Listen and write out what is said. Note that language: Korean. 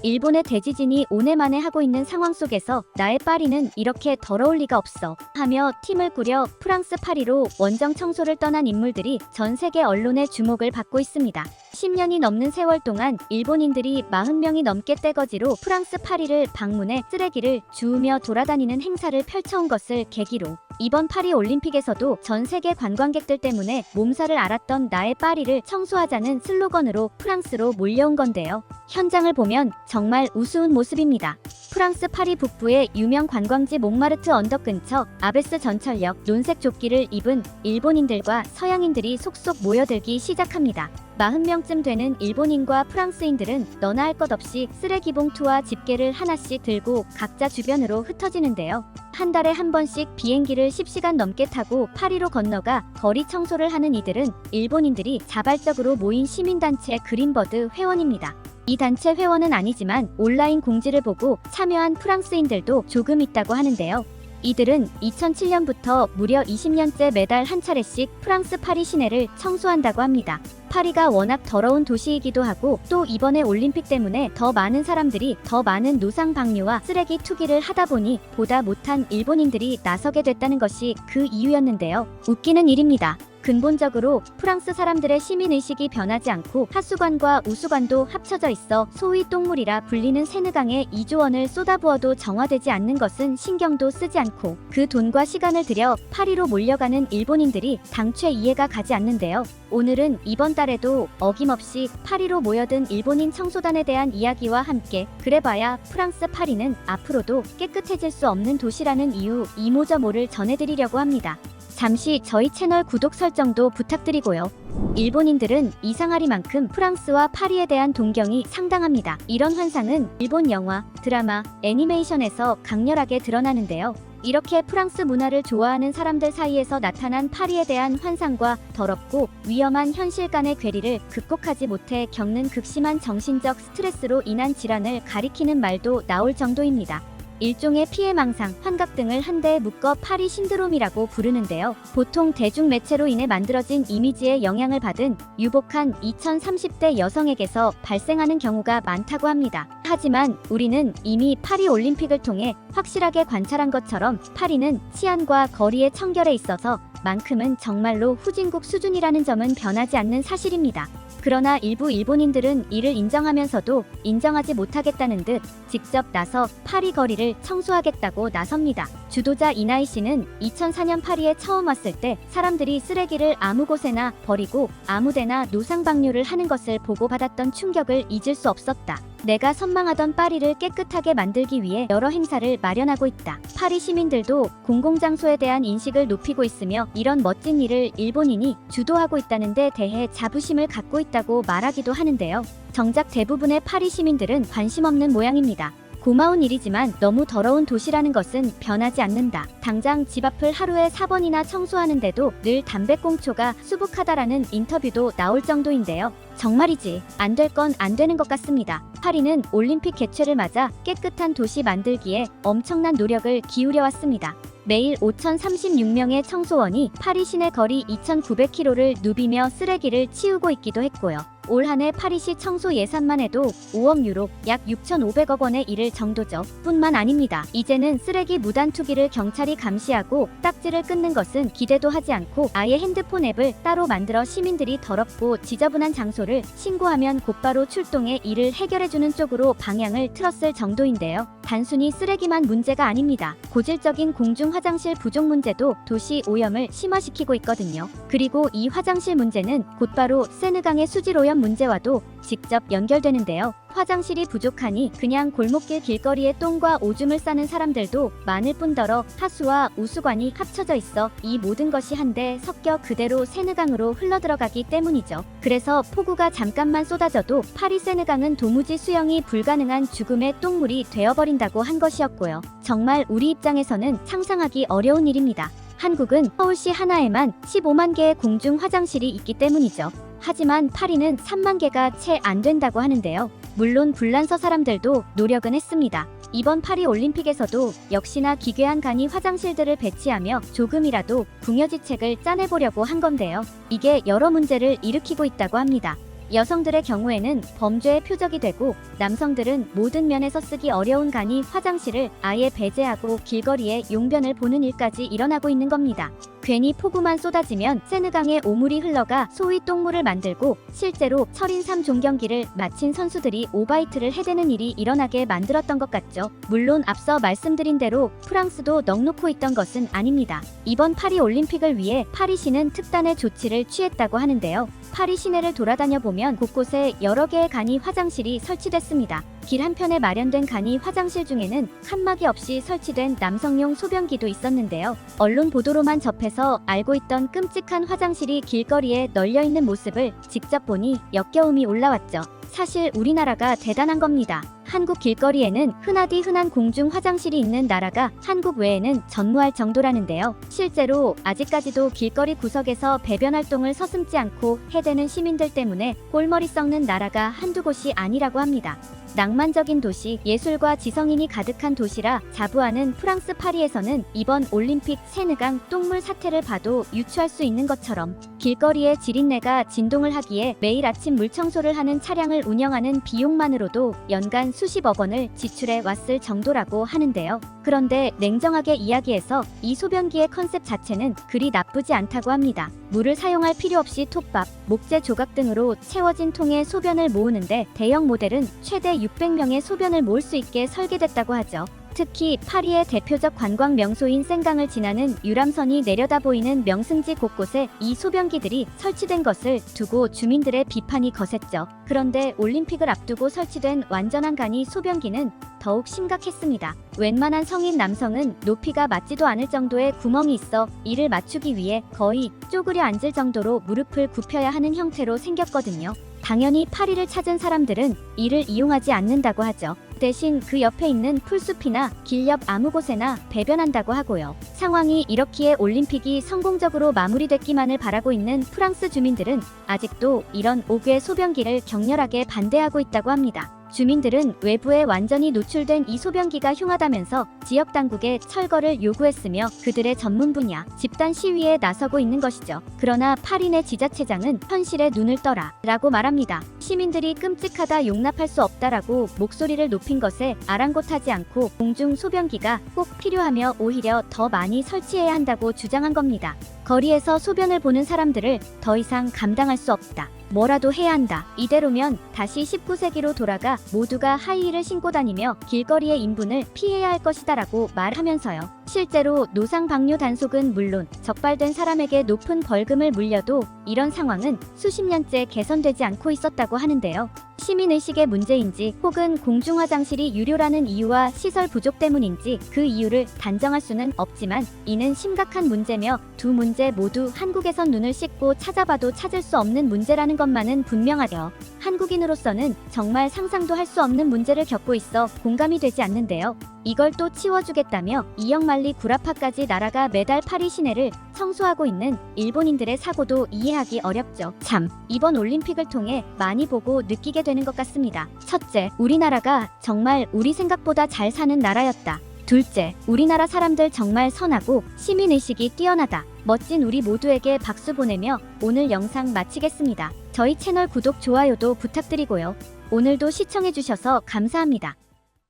일본의 대지진이 5년 만에 하고 있는 상황 속에서 나의 파리는 이렇게 더러울 리가 없어 하며 팀을 꾸려 프랑스 파리로 원정 청소를 떠난 인물들이 전 세계 언론의 주목을 받고 있습니다. 10년이 넘는 세월 동안 일본인들이 40명이 넘게 떼거지로 프랑스 파리를 방문해 쓰레기를 주우며 돌아다니는 행사를 펼쳐온 것을 계기로 이번 파리 올림픽에서도 전 세계 관광객들 때문에 몸살을 앓았던 나의 파리를 청소하자는 슬로건으로 프랑스로 몰려온 건데요. 현장을 보면 정말 우스운 모습입니다. 프랑스 파리 북부의 유명 관광지 몽마르트 언덕 근처 아베스 전철역 논색 조끼를 입은 일본인들과 서양인들이 속속 모여들기 시작합니다. 40명쯤 되는 일본인과 프랑스인들은 너나 할 것 없이 쓰레기 봉투와 집게를 하나씩 들고 각자 주변으로 흩어지는데요. 한 달에 한 번씩 비행기를 10시간 넘게 타고 파리로 건너가 거리 청소를 하는 이들은 일본인들이 자발적으로 모인 시민단체 그린버드 회원입니다. 이 단체 회원은 아니지만 온라인 공지를 보고 참여한 프랑스인들도 조금 있다고 하는데요. 이들은 2007년부터 무려 20년째 매달 한 차례씩 프랑스 파리 시내를 청소한다고 합니다. 파리가 워낙 더러운 도시이기도 하고 또 이번에 올림픽 때문에 더 많은 사람들이 더 많은 노상 방류와 쓰레기 투기를 하다 보니 보다 못한 일본인들이 나서게 됐다는 것이 그 이유였는데요. 웃기는 일입니다. 근본적으로 프랑스 사람들의 시민의식이 변하지 않고 하수관과 우수관도 합쳐져 있어 소위 똥물이라 불리는 세느강에 2조 원을 쏟아부어도 정화되지 않는 것은 신경도 쓰지 않고 그 돈과 시간을 들여 파리로 몰려가는 일본인들이 당최 이해가 가지 않는데요. 오늘은 이번 달에도 어김없이 파리로 모여든 일본인 청소단에 대한 이야기와 함께 그래봐야 프랑스 파리는 앞으로도 깨끗해질 수 없는 도시라는 이유 이모저모를 전해드리려고 합니다. 잠시 저희 채널 구독 설정도 부탁드리고요. 일본인들은 이상하리만큼 프랑스와 파리에 대한 동경이 상당합니다. 이런 환상은 일본 영화, 드라마, 애니메이션에서 강렬하게 드러나는데요. 이렇게 프랑스 문화를 좋아하는 사람들 사이에서 나타난 파리에 대한 환상과 더럽고 위험한 현실 간의 괴리를 극복하지 못해 겪는 극심한 정신적 스트레스로 인한 질환을 가리키는 말도 나올 정도입니다. 일종의 피해망상, 환각 등을 한데에 묶어 파리 신드롬이라고 부르는데요. 보통 대중매체로 인해 만들어진 이미지에 영향을 받은 유복한 2030대 여성에게서 발생하는 경우가 많다고 합니다. 하지만 우리는 이미 파리 올림픽을 통해 확실하게 관찰한 것처럼 파리는 치안과 거리의 청결에 있어서 만큼은 정말로 후진국 수준이라는 점은 변하지 않는 사실입니다. 그러나 일부 일본인들은 이를 인정하면서도 인정하지 못하겠다는 듯 직접 나서 파리 거리를 청소하겠다고 나섭니다. 주도자 이나이 씨는 2004년 파리에 처음 왔을 때 사람들이 쓰레기를 아무 곳에나 버리고 아무데나 노상 방류를 하는 것을 보고 받았던 충격을 잊을 수 없었다. 내가 선망하던 파리를 깨끗하게 만들기 위해 여러 행사를 마련하고 있다. 파리 시민들도 공공장소에 대한 인식을 높이고 있으며 이런 멋진 일을 일본인이 주도하고 있다는 데 대해 자부심을 갖고 있다고 말하기도 하는데요. 정작 대부분의 파리 시민들은 관심 없는 모양입니다. 고마운 일이지만 너무 더러운 도시라는 것은 변하지 않는다. 당장 집 앞을 하루에 4번이나 청소하는데도 늘 담배꽁초가 수북하다라는 인터뷰도 나올 정도인데요. 정말이지 안 될 건 안 되는 것 같습니다. 파리는 올림픽 개최를 맞아 깨끗한 도시 만들기에 엄청난 노력을 기울여왔습니다. 매일 5,036명의 청소원이 파리 시내 거리 2,900km를 누비며 쓰레기를 치우고 있기도 했고요. 올 한해 파리시 청소 예산만 해도 5억 유로, 약 6,500억 원에 이를 정도죠. 뿐만 아닙니다. 이제는 쓰레기 무단 투기를 경찰이 감시하고 딱지를 끊는 것은 기대도 하지 않고 아예 핸드폰 앱을 따로 만들어 시민들이 더럽고 지저분한 장소를 신고하면 곧바로 출동해 이를 해결해주는 쪽으로 방향을 틀었을 정도인데요. 단순히 쓰레기만 문제가 아닙니다. 고질적인 공중 화장실 부족 문제도 도시 오염을 심화시키고 있거든요. 그리고 이 화장실 문제는 곧바로 세느강의 수질 오염 문제와도 직접 연결되는데요. 화장실이 부족하니 그냥 골목길 길거리에 똥과 오줌을 싸는 사람들도 많을 뿐더러 하수와 우수관이 합쳐져 있어 이 모든 것이 한데 섞여 그대로 세느강으로 흘러들어가기 때문이죠. 그래서 폭우가 잠깐만 쏟아져도 파리 세느강은 도무지 수영이 불가능한 죽음의 똥물이 되어버린다고 한 것이었고요. 정말 우리 입장에서는 상상하기 어려운 일입니다. 한국은 서울시 하나에만 15만 개의 공중 화장실이 있기 때문이죠. 하지만 파리는 3만 개가 채 안 된다고 하는데요. 물론 불란서 사람들도 노력은 했습니다. 이번 파리 올림픽에서도 역시나 기괴한 간이 화장실들을 배치하며 조금이라도 궁여지책을 짜내보려고 한 건데요. 이게 여러 문제를 일으키고 있다고 합니다. 여성들의 경우에는 범죄의 표적이 되고 남성들은 모든 면에서 쓰기 어려운 간이 화장실을 아예 배제하고 길거리에 용변을 보는 일까지 일어나고 있는 겁니다. 괜히 폭우만 쏟아지면 세느강에 오물이 흘러가 소위 똥물을 만들고 실제로 철인 3종 경기를 마친 선수들이 오바이트를 해대는 일이 일어나게 만들었던 것 같죠. 물론 앞서 말씀드린 대로 프랑스도 넋놓고 있던 것은 아닙니다. 이번 파리 올림픽을 위해 파리시는 특단의 조치를 취했다고 하는데요. 파리 시내를 돌아다녀 보면 곳곳에 여러 개의 간이 화장실이 설치됐습니다. 길 한편에 마련된 간이 화장실 중에는 칸막이 없이 설치된 남성용 소변기도 있었는데요. 언론 보도로만 접해서 알고 있던 끔찍한 화장실이 길거리에 널려있는 모습을 직접 보니 역겨움이 올라왔죠. 사실 우리나라가 대단한 겁니다. 한국 길거리에는 흔하디 흔한 공중 화장실이 있는 나라가 한국 외에는 전무할 정도라는데요. 실제로 아직까지도 길거리 구석에서 배변 활동을 서슴지 않고 해대는 시민들 때문에 꼴머리 썩는 나라가 한두 곳이 아니라고 합니다. 낭만적인 도시, 예술과 지성인이 가득한 도시라 자부하는 프랑스 파리에서는 이번 올림픽 세느강 똥물 사태를 봐도 유추할 수 있는 것처럼 길거리에 지린내가 진동을 하기에 매일 아침 물청소를 하는 차량을 운영하는 비용만으로도 연간 수십억 원을 지출해 왔을 정도라고 하는데요. 그런데 냉정하게 이야기해서 이 소변기의 컨셉 자체는 그리 나쁘지 않다고 합니다. 물을 사용할 필요 없이 톱밥, 목재 조각 등으로 채워진 통에 소변을 모으는데 대형 모델은 최대 600명의 소변을 모을 수 있게 설계됐다고 하죠. 특히 파리의 대표적 관광 명소인 생강을 지나는 유람선이 내려다 보이는 명승지 곳곳에 이 소변기들이 설치된 것을 두고 주민들의 비판이 거셌죠. 그런데 올림픽을 앞두고 설치된 완전한 간이 소변기는 더욱 심각했습니다. 웬만한 성인 남성은 높이가 맞지도 않을 정도의 구멍이 있어 이를 맞추기 위해 거의 쪼그려 앉을 정도로 무릎을 굽혀야 하는 형태로 생겼거든요. 당연히 파리를 찾은 사람들은 이를 이용하지 않는다고 하죠. 대신 그 옆에 있는 풀숲이나 길 옆 아무 곳에나 배변한다고 하고요. 상황이 이렇기에 올림픽이 성공적으로 마무리됐기만을 바라고 있는 프랑스 주민들은 아직도 이런 옥외 소변기를 격렬하게 반대하고 있다고 합니다. 주민들은 외부에 완전히 노출된 이 소변기가 흉하다면서 지역 당국에 철거를 요구했으며 그들의 전문 분야, 집단 시위에 나서고 있는 것이죠. 그러나 파리 내 지자체장은 현실에 눈을 떠라 라고 말합니다. 시민들이 끔찍하다 용납할 수 없다라고 목소리를 높인 것에 아랑곳하지 않고 공중 소변기가 꼭 필요하며 오히려 더 많이 설치해야 한다고 주장한 겁니다. 거리에서 소변을 보는 사람들을 더 이상 감당할 수 없다. 뭐라도 해야 한다. 이대로면 다시 19세기로 돌아가 모두가 하이힐을 신고 다니며 길거리의 인분을 피해야 할 것이다 라고 말하면서요. 실제로 노상방뇨 단속은 물론 적발된 사람에게 높은 벌금을 물려도 이런 상황은 수십 년째 개선되지 않고 있었다고 하는데요. 시민의식의 문제인지 혹은 공중화장실이 유료라는 이유와 시설 부족 때문인지 그 이유를 단정할 수는 없지만 이는 심각한 문제며 두 문제 모두 한국에선 눈을 씻고 찾아봐도 찾을 수 없는 문제라는 것만은 분명하죠. 한국인으로서는 정말 상상도 할 수 없는 문제를 겪고 있어 공감이 되지 않는데요. 이걸 또 치워주겠다며 이역만리 구라파까지 나라가 매달 파리 시내를 청소하고 있는 일본인들의 사고도 이해하기 어렵죠. 참, 이번 올림픽을 통해 많이 보고 느끼게 되는 것 같습니다. 첫째, 우리나라가 정말 우리 생각보다 잘 사는 나라였다. 둘째, 우리나라 사람들 정말 선하고 시민의식이 뛰어나다. 멋진 우리 모두에게 박수 보내며 오늘 영상 마치겠습니다. 저희 채널 구독, 좋아요도 부탁드리고요. 오늘도 시청해주셔서 감사합니다.